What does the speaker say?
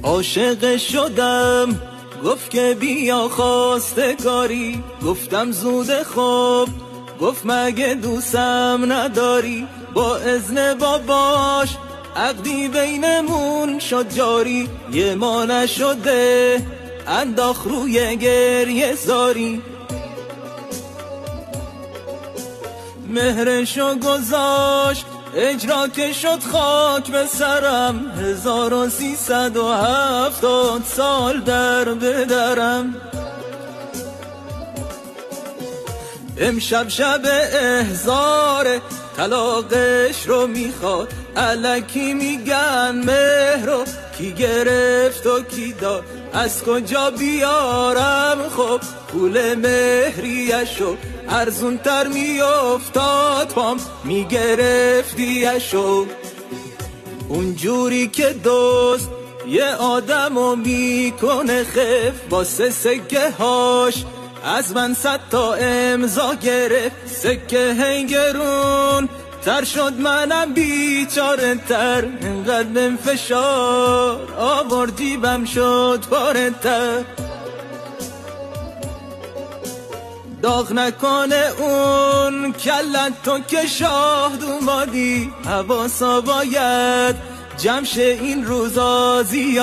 عاشق شدم گفت که بیا خواستگاری، گفتم زود خوب، گفت مگه دوستم نداری. با اذن باباش عقدی بینمون شد جاری، یه ما نشده انداخت روی گریه زاری. مهرشو گذاشت اجرا که شد خاک به سرم، 1370 سال در بدرم. امشب شب احضار طلاقش رو میخواد، الکی میگن مهر رو کی گرفت و کی داد، از کجا بیارم خب پول مهریشو، ارزون تر میافتاد پام میگرفتیشو. اونجوری که دوست یه آدمو میکنه خف، واسه سکه هاش از من 100 تا امضا گرفت. سکه هنگرون تر شد منم بیچاره تر، انقدر بهم فشار آورد جیبم شد پاره تر. داغ نکنه اون کلت تو که شاهد اومدی، حواسا باید جمع شه این روزا زیاد.